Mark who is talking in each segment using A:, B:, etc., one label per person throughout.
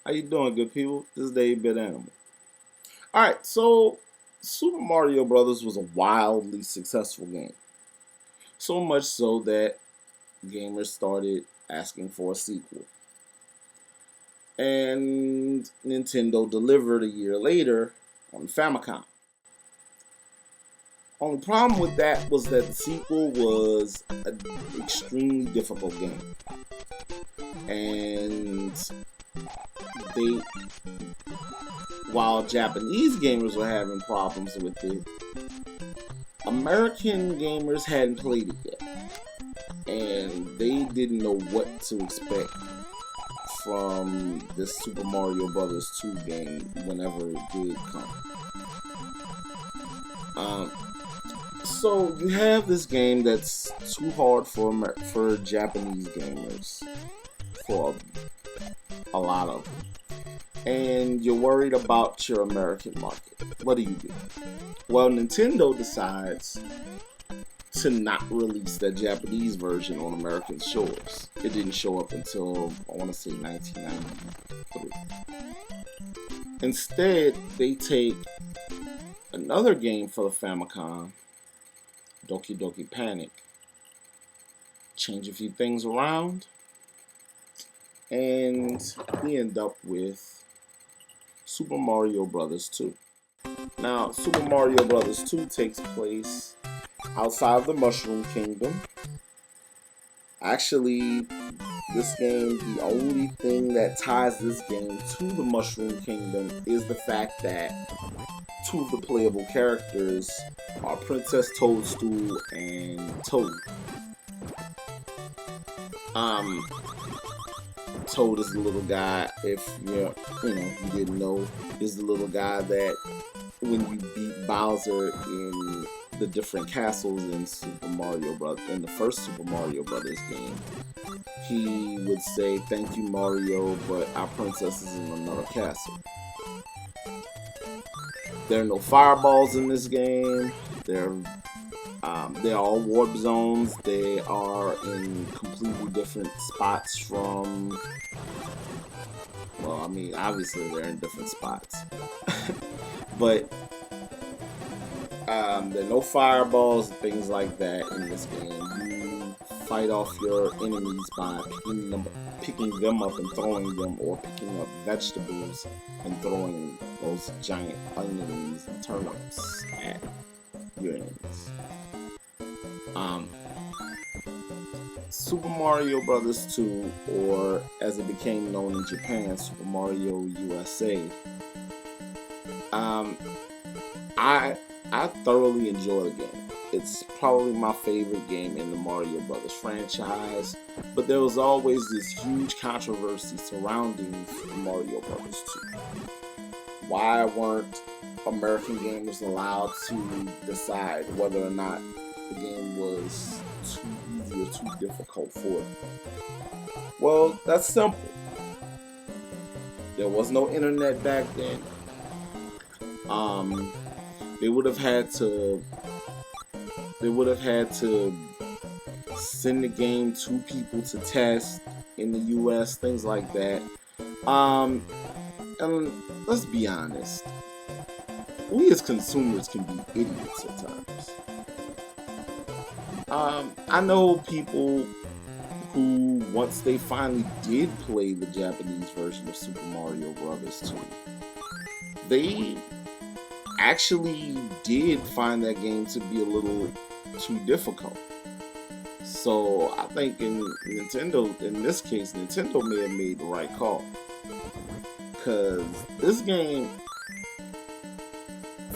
A: How you doing, good people? This is Dave Bit Animal. All right, so Super Mario Brothers was a wildly successful game. So much so that gamers started asking for a sequel. And Nintendo delivered a year later on Famicom. Only problem with that was that the sequel was an extremely difficult game. And they while Japanese gamers were having problems with it, American gamers hadn't played it yet, and they didn't know what to expect from this Super Mario Brothers 2 game whenever it did come. So you have this game that's too hard for Japanese gamers, for a lot of them, and you're worried about your American market. What do? Well, Nintendo decides to not release that Japanese version on American shores. It didn't show up until, I want to say, 1993. Instead, they take another game for the Famicom, Doki Doki Panic, change a few things around, and we end up with Super Mario Brothers 2. Now, Super Mario Brothers 2 takes place outside of the Mushroom Kingdom. Actually, this game, the only thing that ties this game to the Mushroom Kingdom is the fact that two of the playable characters are Princess Toadstool and Toad. Toad is the little guy, if you didn't know, is the little guy that when you beat Bowser in the different castles in in the first Super Mario Brothers game, he would say, "Thank you, Mario, but our princess is in another castle." There are no fireballs in this game. They're all warp zones. They are in completely different spots from. Well, I mean, obviously they're in different spots, but there are no fireballs, things like that in this game. You fight off your enemies by picking them up and throwing them, or picking up vegetables and throwing those giant onions and turnips at your enemies. Super Mario Brothers 2, or as it became known in Japan, Super Mario USA. I thoroughly enjoy the game. It's probably my favorite game in the Mario Brothers franchise, but there was always this huge controversy surrounding Super Mario Brothers 2. Why weren't American gamers allowed to decide whether or not the game was too easy or too difficult for them? Well, that's simple. There was no internet back then. They would have had to send the game to people to test in the US, things like that. And let's be honest, we as consumers can be idiots at times. I know people who, once they finally did play the Japanese version of Super Mario Brothers 2, they actually did find that game to be a little too difficult. So I think in this case, Nintendo may have made the right call, because this game,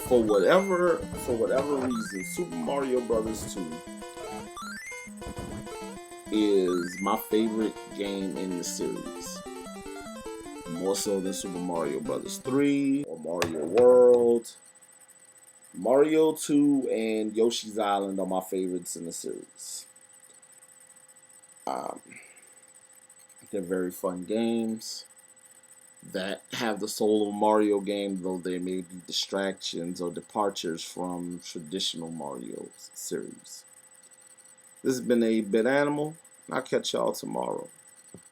A: for whatever reason, Super Mario Brothers 2 is my favorite game in the series. More so than Super Mario Brothers 3 or Mario World. Mario 2 and Yoshi's Island are my favorites in the series. They're very fun games that have the soul of a Mario game, though they may be distractions or departures from traditional Mario series. This has been a Bit Animal. I'll catch y'all tomorrow.